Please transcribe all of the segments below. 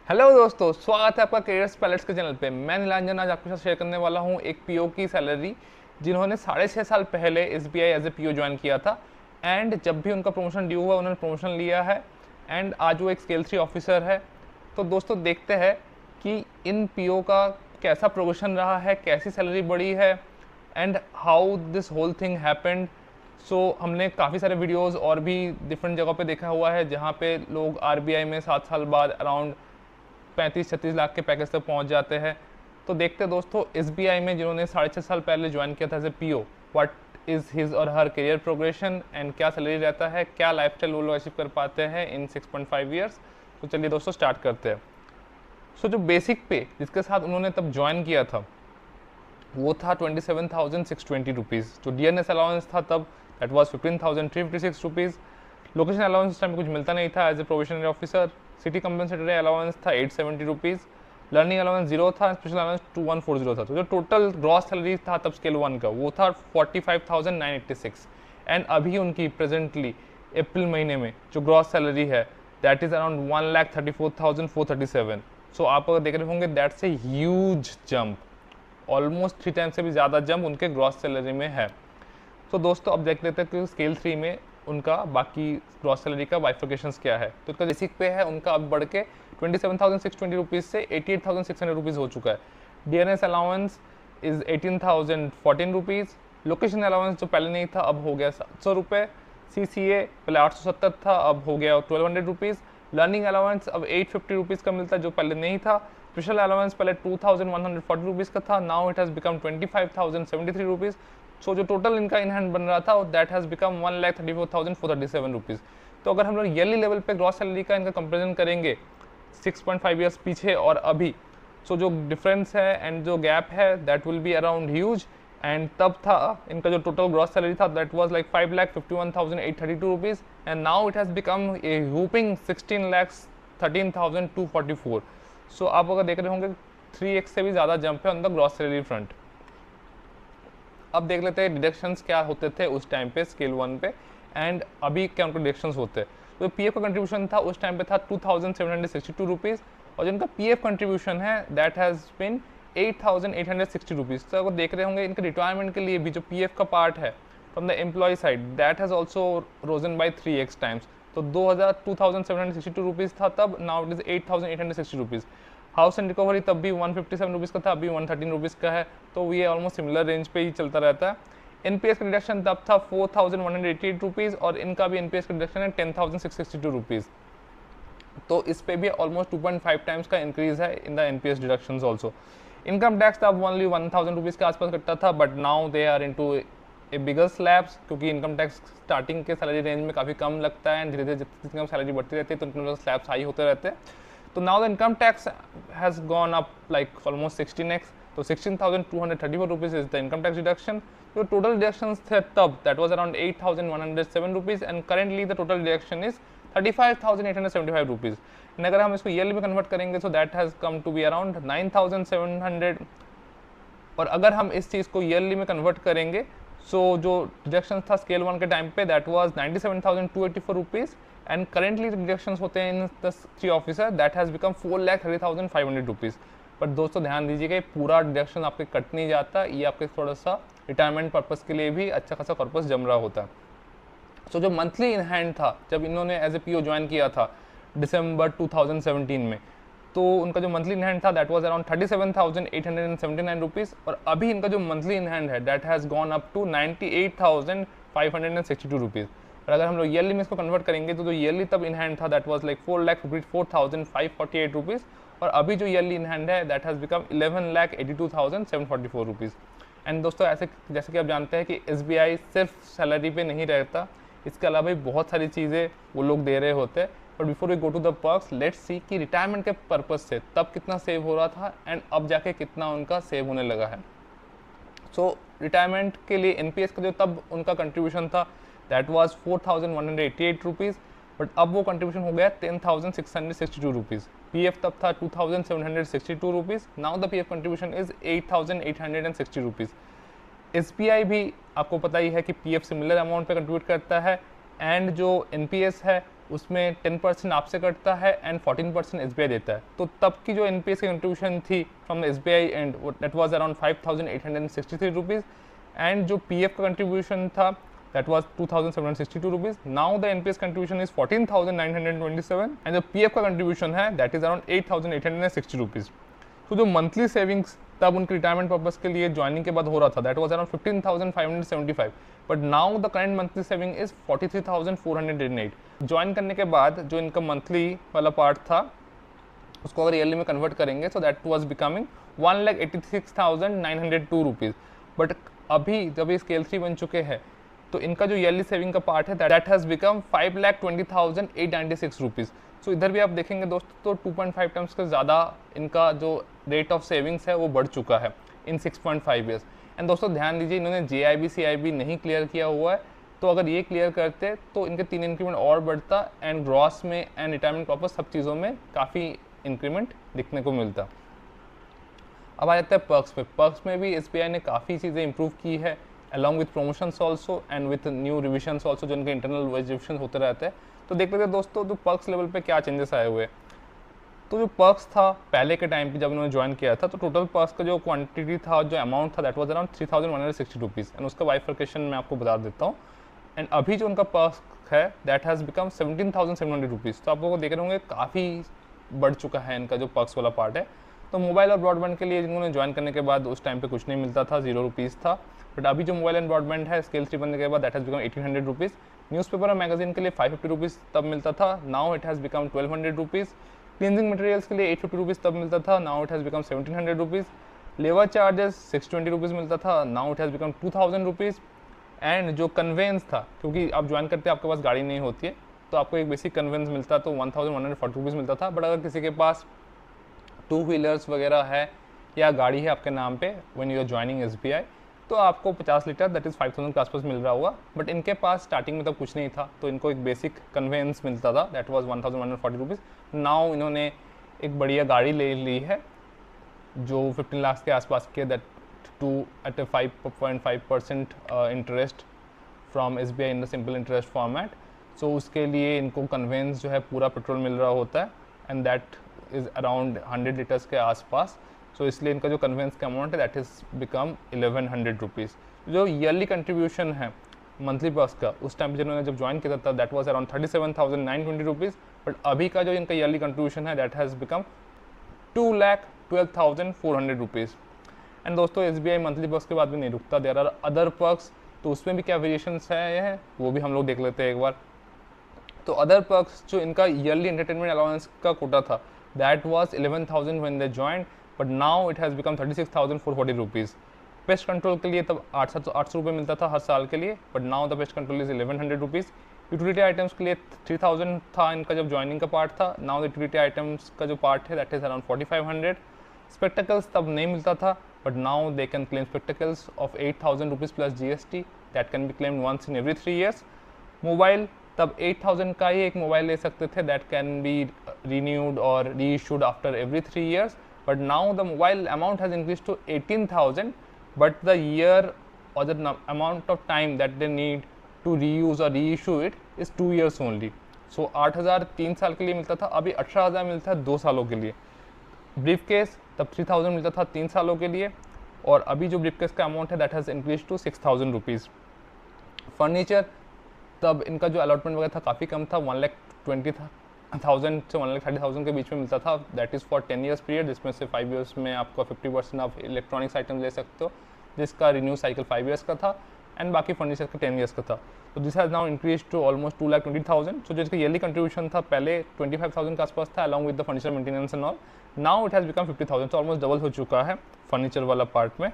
Hello दोस्तों, स्वागत है आपका करियर्स पैलेट्स के चैनल पे। मैं नीलांजन आज आपके साथ शेयर करने वाला हूँ एक पीओ की सैलरी जिन्होंने 6.5 साल पहले SBI as a PO join किया था। एंड जब भी उनका प्रमोशन ड्यू हुआ उन्होंने प्रमोशन लिया है एंड आज वो एक स्केल 3 ऑफिसर है। तो दोस्तों देखते हैं कि इन पीओ का कैसा प्रोग्रेशन रहा है, कैसी सैलरी बढ़ी है and how this whole thing happened. हमने काफ़ी सारे वीडियोस और भी डिफरेंट जगह पे देखा हुआ है जहाँ पे लोग आरबीआई में 7 साल बाद अराउंड 35-36 लाख के पैकेज तक पहुंच जाते हैं। तो देखते हैं दोस्तों एसबीआई में जिन्होंने 6.5 साल पहले ज्वाइन किया था as a PO, what is his और हर करियर प्रोग्रेशन एंड क्या सैलरी रहता है, क्या लाइफस्टाइल वो लोग अचीव कर पाते हैं इन 6.5 ईयर्स। तो चलिए दोस्तों स्टार्ट करते हैं। जो बेसिक पे जिसके साथ उन्होंने तब ज्वाइन किया था वो था 27,620 रुपीज़। जो डीएनएस अलाउंस था तब that was 15,356 rupees. Location allowance इस टाइम कुछ मिलता नहीं था as a probationary officer. City compensatory allowance था 870 रुपीज़। लर्निंग अलाउंस 0 था, स्पेशल अलाउंस 2140 था। तो जो टोटल ग्रॉस सैलरी था तब स्केल 1 का वो था 45,986। एंड अभी उनकी प्रेजेंटली अप्रैल महीने में जो ग्रॉस सैलरी है दैट इज़ अराउंड 1,34,437। सो आप अगर देख रहे होंगे that's a huge jump, almost 3 times से भी ज़्यादा जंप उनके ग्रॉस सैलरी में है। तो दोस्तों अब देख लेते हैं कि स्केल 3 में उनका बाकी ग्रॉस सैलरी का बाइफिकेशंस क्या है। तो इसका बेसिक पे है उनका अब बढ़ के 27,620 रुपीज़ से 88,600 रुपीज़ हो चुका है। DNS allowance is 18,014 rupees. Location allowance जो पहले नहीं था अब हो गया 700 रुपये। सीसीए पहले 870 था अब हो गया 1200 रुपीज़। लर्निंग अलाउंस अब 850 रुपीज़ का मिलता है जो पहले नहीं था। स्पेशल अलाउंस पहले 2,140 रुपीज़ का था, now it has become 25,073 rupees. So जो टोटल इनका इन हैंड बन रहा था दैट हैज़ बिकम 1,34,437 रुपीज़। तो अगर हम लोग ईयरली लेवल पे ग्रॉस सैलरी का इनका कंपेरिजन करेंगे 6.5 ईयर्स पीछे और अभी, सो जो डिफरेंस है एंड जो गैप है that will be around huge. And तब था इनका जो टोटल ग्रॉस सैलरी था that was like 5,51,832 rupees and now it has become a whopping 16,13,244। So आप अगर देख रहे होंगे 3x से भी ज़्यादा जंप है on the gross salary front. अब देख लेते हैं डिडक्शंस क्या होते थे उस टाइम पे स्केल 1 पे एंड अभी क्या उनके डिडक्शंस होते हैं। तो पीएफ का कंट्रीब्यूशन था उस टाइम पे था 2,762 रुपीज़ और जिनका पीएफ कंट्रीब्यूशन है दैट हैज़ बिन 8,860 रुपीज़। तो अगर देख रहे होंगे इनके रिटायरमेंट के लिए भी जो पीएफ का पार्ट है from the employ side that has also risen by 3x times. तो 2,762 रुपीज़ था तब, now it is 8,860 rupees. House and recovery तब भी 157 रुपीज़ का था, अभी 113 रुपीज़ का है। तो ये ऑलमोस्ट सिमिलर रेंज पे ही चलता रहता है। एनपीएस का रिडक्शन तब था 4,188 रुपीज़ और इनका भी एनपीएस का रिडक्शन है 10,662 रुपीज़। तो इस पे भी ऑलमोस्ट 2.5 टाइम्स का इंक्रीज है in the NPS deductions also. Income tax तब ओनली 1,000 रुपीज़ के आसपास कटता था but now they are into a bigger slabs, क्योंकि इनकम टैक्स स्टार्टिंग के सैलरी रेंज में काफ़ी कम लगता है एंड धीरे धीरे जितनी कम सैलरी बढ़ती रहती है तो इनकम टैक्स स्लैब्स हाई होते रहते हैं। तो now the income tax has gone up like almost 16x। तो 16,234 rupees is the income tax deduction. जो टोटल डिडक्शंस थे तब that was around 8,107 rupees and currently the total deduction is 35,875 rupees. And अगर हम इसको ईयरली में convert करेंगे so that has come to be around 9,700। और अगर हम इस चीज़ को ईयरली में कन्वर्ट करेंगे सो जो डिडक्शन था स्केल 1 के टाइम पे that was 97,284 rupees and currently deductions होते हैं in the 3 officer that has become 4,30,500 rupees. But दोस्तों ध्यान दीजिएगा ये पूरा डिडक्शन आपके कट नहीं जाता, ये आपके थोड़ा सा रिटायरमेंट पर्पज़ के लिए भी अच्छा खासा पर्पस जम रहा होता है। सो जो मंथली इन हैंड था जब इन्होंने एज ए पीओ ज्वाइन किया था दिसंबर 2017 में, तो उनका जो मंथली इन हैंड था दैट वाज अराउंड 37,879 रुपीज़ और अभी इनका जो मंथली इन हैंड है that has gone up to 98,562 rupees. और अगर हम लोग ईयरली में इसको कन्वर्ट करेंगे तो जो ईयरली तब इन हैंड था दैट वाज लाइक 4,54,548 रुपीज़ और अभी जो ईयरली इन हैंड है that has become 11,82,744 rupees. And दोस्तों ऐसे जैसे कि आप जानते हैं कि एसबीआई सिर्फ सैलरी पे नहीं रहता, इसके अलावा भी बहुत सारी चीज़ें वो लोग दे रहे होते हैं। But before we go to the perks let's see कि रिटायरमेंट के पर्पस से तब कितना सेव हो रहा था एंड अब जाके कितना उनका सेव होने लगा है। सो रिटायरमेंट के लिए एनपीएस का जो तब उनका कंट्रीब्यूशन था दैट वाज 4,188 रुपीज़ बट अब वो कंट्रीब्यूशन हो गया 10,662 रुपीज़। पीएफ तब था 2,762 rupees, now the PF contribution is 8,860 rupees. SBI भी आपको पता ही है कि पीएफ सिमिलर अमाउंट पे कंट्रीब्यूट करता है एंड जो एनपीएस है उसमें 10% आपसे कटता है एंड 14% SBI देता है। तो तब की जो NPS की कंट्रीब्यूशन थी from the SBI and that was around 5,863 rupees, and जो PF का कंट्रीब्यूशन था that was 2,762 rupees. Now the NPS contribution is 14,927 and the PF का contribution है that is around 8,860 rupees. तो जो मंथली सेविंग्स तब उनके रिटायरमेंट पर्पस के लिए ज्वाइनिंग के बाद हो रहा था that was around 15,575, but now the current monthly saving is 43,408। Join करने के बाद जो इनका मंथली वाला पार्ट था उसको अगर ईयरली में कन्वर्ट करेंगे so that was becoming 1,86,902 rupees. But अभी जब ये स्केल 3 बन चुके हैं तो इनका जो ईयरली सेविंग का पार्ट है दैट हैज़ बिकम 5,20,896 रुपीज़। सो इधर भी आप देखेंगे दोस्तों तो 2.5 टाइम्स का ज़्यादा इनका जो रेट ऑफ सेविंग्स है वो बढ़ चुका है इन 6.5 ईयर्स। एंड दोस्तों ध्यान दीजिए इन्होंने JIB CIB नहीं क्लियर किया हुआ है, तो अगर ये क्लियर करते तो इनके 3 इंक्रीमेंट और बढ़ता एंड ग्रॉस में एंड रिटायरमेंट पर्पस सब चीज़ों में काफ़ी इंक्रीमेंट दिखने को मिलता। अब आ जाता है पर्क्स पे। पर्क्स में भी SBI ने काफ़ी चीज़ें इंप्रूव की है along with promotions also and with new revisions also, जो इनके इंटरनल रिविजन होते रहते हैं। तो देख लेते हैं दोस्तों तो पर्क्स लेवल पे क्या चेंजेस आए हुए। तो जो पर्क्स था पहले के टाइम पे जब इन्होंने ज्वाइन किया था तो टोटल पर्क्स का जो क्वांटिटी था जो अमाउंट था that was around 3,160 rupees and उसका बाइफर्केशन मैं आपको बता देता हूँ। एंड अभी जो उनका पर्क्स है दैट हैज़ बिकम 17,700 रुपीज़। तो आप लोगों को देख रहे होंगे काफ़ी बढ़ चुका है इनका जो पर्क्स वाला पार्ट है। तो मोबाइल और ब्रॉडबैंड के लिए जिन्होंने ज्वाइन करने के बाद उस टाइम पे कुछ नहीं मिलता था, 0 रुपीज़ था, बट अभी जो मोबाइल एंड ब्रॉडबैंड है स्केल 3 बनने के बाद that has become 1,800 rupees. Newspaper और मैगजीन के लिए 550 रुपीज़ तब मिलता था, now it has become 1,200 rupees. Cleansing materials के लिए 850 रुपीज़ तब मिलता था, now it has become 1,700 rupees. Labour charges 620 rupees मिलता था, now it has become 2,000 rupees. And जो कन्वेंस था, क्योंकि आप ज्वाइन करते हैं आपके पास गाड़ी नहीं होती है तो आपको एक बेसिक कन्वेंस मिलता तो 1,140 रुपीज़ मिलता था। बट अगर किसी के पास 2 व्हीलर्स वगैरह है या गाड़ी है आपके नाम पे when you are joining SBI तो आपको 50 लीटर दैट इज़ 5,000 के आसपास मिल रहा होगा। बट इनके पास स्टार्टिंग में तब कुछ नहीं था तो इनको एक बेसिक कन्वेंस मिलता था दैट वाज 1,140 रुपीज़। नाउ इन्होंने एक बढ़िया गाड़ी ले ली है जो 15 लाख के आसपास के that too at a 5.5% interest from SBI in the simple interest format. So उसके लिए इनको कन्वेंस जो है पूरा पेट्रोल मिल रहा होता है and that is around 100 litres के आसपास। सो इसलिए इनका जो कन्वेंस का अमाउंट है दैट इज़ बिकम 1,100 रुपीज़। जो ईयरली कंट्रीब्यूशन है मंथली पर्क्स का उस टाइम जिन्होंने जब ज्वाइन किया था that was around 37,920 rupees, but अभी का जो इनका ईयरली कंट्रीब्यूशन है that has become 2,12,400 rupees. And दोस्तों SBI मंथली पर्क्स के बाद भी नहीं रुकता, देयर आर अदर पर्क्स, तो उसमें भी क्या वेरिएशंस है वो भी हम लोग देख लेते हैं एक बार। तो अदर पर्क्स जो इनका ईयरली एंटरटेनमेंट अलाउंस का कोटा था that was 11,000 when they joined, but now it has become 36,440 rupees. Pest control के लिए तब 800 रुपये मिलता था हर साल के लिए, but now the pest control is 1,100 rupees. Utility items के लिए 3,000 था इनका जब ज्वाइनिंग का पार्ट था, नाउ द यूटिलिटी आइटम्स का जो पार्ट है दैट इज़ अराउंड 4,500। स्पेक्टिकल्स तब नहीं मिलता था but now they can claim spectacles of 8,000 rupees plus GST that can be claimed once in every 3 years. Mobile तब 8,000 का ही एक मोबाइल ले सकते थे दैट कैन बी रीन्यूड और reissued after every 3 years, but now the mobile amount has increase to 18,000 but the year और the amount of time that they need to reuse और reissue it is 2 years only. So 8,000 3 साल के लिए मिलता था, अभी 18,000 मिलता है 2 सालों के लिए। ब्रीफ केस तब 3,000 मिलता था 3 सालों के लिए और अभी जो ब्रीफ केस का अमाउंट है that has increase to 6,000 rupees. Furniture तब इनका जो अलॉटमेंट वगैरह था काफ़ी कम था, 1,20,000 से 1,30,000 के बीच में मिलता था, that is for 10 years period, जिसमें से 5 ईयर्स में आपको 50% आप इलेक्ट्रॉनिक्स आइटम ले सकते हो जिसका रिन्यू साइकिल 5 ईयर्स का था एंड बाकी फर्नीचर का 10 ईयर्स का था। तो this has now increase to almost 2,20,000। So जो इसका ईयरली कंट्रीब्यूशन था पहले 25,000 के आसपास था along with the furniture maintenance and all, now it has become 50,000, तो ऑलमोस्ट डबल हो चुका है फर्नीचर वाला पार्ट में।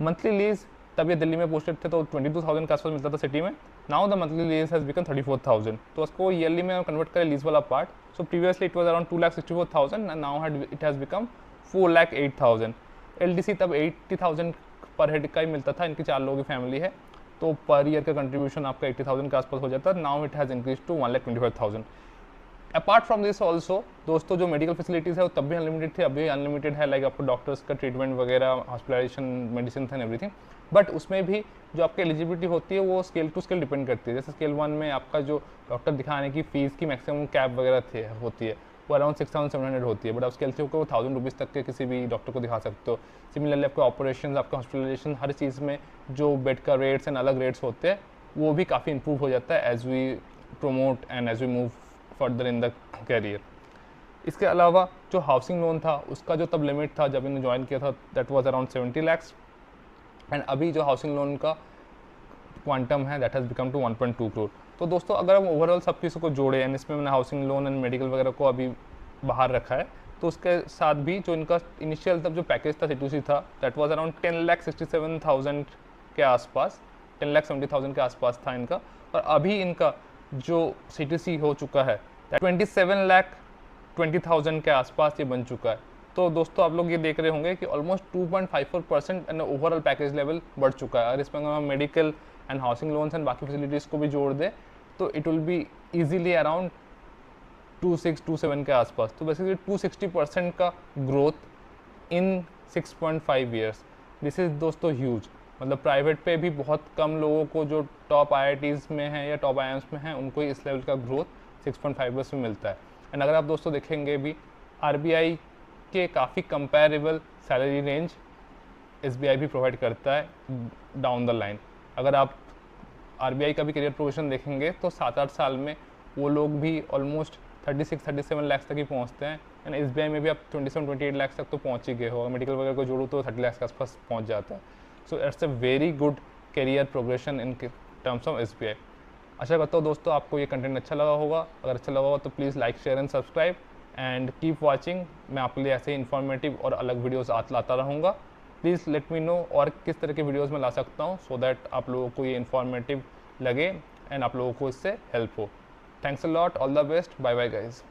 मंथली लीज तब ये दिल्ली में पोस्टेड थे तो 22,000 के आसपास मिलता था सिटी में, now the monthly lease has become 34,000। तो उसको ईयरली में कन्वर्ट करें लीज वाला part, so previously it was around 2,64,000 and now it has become 4,08,000। LDC तब 80,000 पर हेड का ही मिलता था, इनकी 4 लोगों की फैमिली है तो पर ईयर का कंट्रीब्यूशन आपका 80,000 के आसपास हो जाता है, now it has increase to 1,25,000। Apart from this also दोस्तों जो मेडिकल फैसिलिटीज़ है वो तब भी अनलिमिटेड थी, अभी अनलिमिटेड है, लाइक आपको डॉक्टर्स का ट्रीटमेंट वगैरह, hospitalisation, medicine and everything. But उसमें भी जो आपकी एलिजिबिलिटी होती है वो स्केल टू स्केल डिपेंड करती है। जैसे स्केल 1 में आपका जो डॉक्टर दिखाने की फ़ीस की मैक्सिमम कैप वगैरह होती है वो अराउंड 6700 होती है, बट आप स्केल 3 को 1000 रुपीज़ तक के किसी भी डॉक्टर को दिखा सकते हो। सिमिलरली आपके ऑपरेशन, आपका हॉस्पिटलाइजेशन, हर चीज़ में जो बेड का रेट्स एंड अलग रेट्स होते हैं वो भी काफ़ी इंप्रूव हो जाता है as we promote and as we move further in the career. इसके अलावा जो हाउसिंग लोन था उसका जो तब लिमिट था जब इन्होंने ज्वाइन किया था that was around 70 lakhs, and अभी जो हाउसिंग लोन का क्वांटम है that has become to 1.2 crore. तो दोस्तों अगर हम ओवरऑल सब चीज़ों को जोड़े एंड इसमें मैंने हाउसिंग लोन एंड मेडिकल वगैरह को अभी बाहर रखा है, तो उसके साथ भी जो इनका इनिशियल तब जो पैकेज था C2C था दैट वाज अराउंड 10,67,000 के आसपास, 10,70,000 के आसपास था इनका, और अभी इनका जो C2C हो चुका है 27,20,000 के आसपास ये बन चुका है। तो दोस्तों आप लोग ये देख रहे होंगे कि almost 2.54% and overall package level बढ़ चुका है। और इसमें अगर हम medical and housing loans and बाकी फैसिलिटीज़ को भी जोड़ दें तो it will be easily around 26-27 के आसपास। तो बेसिकली 260% का growth in 6.5 years, this is दोस्तों ह्यूज। मतलब प्राइवेट पे भी बहुत कम लोगों को जो टॉप IITs में हैं या टॉप IIMs में हैं उनको इस लेवल का ग्रोथ 6.5 ईयर्स में मिलता है। एंड अगर आप दोस्तों देखेंगे भी RBI के काफ़ी कंपेरेबल सैलरी रेंज SBI भी प्रोवाइड करता है डाउन द लाइन। अगर आप RBI का भी करियर प्रोग्रेशन देखेंगे तो 7-8 साल में वो लोग भी ऑलमोस्ट 36-37 लाख तक ही पहुंचते हैं, एंड SBI में भी आप 27-28 लाख तक तो पहुंच ही गए हो। मेडिकल वगैरह को जोड़ो तो 30 लाख के आसपास पहुंच जाता है। So it's a very good career progression in terms of SBI। आशा करता हूँ दोस्तों आपको ये कंटेंट अच्छा लगा होगा। अगर अच्छा लगा होगा तो please like, share and subscribe and keep watching. मैं आपके लिए ऐसे ही इन्फॉर्मेटिव और अलग वीडियोस लाता रहूँगा। प्लीज़ लेट मी नो और किस तरह के वीडियोस मैं ला सकता हूँ सो दैट आप लोगों को ये इन्फॉर्मेटिव लगे एंड आप लोगों को इससे हेल्प हो। Thanks a lot, all the best, bye bye guys.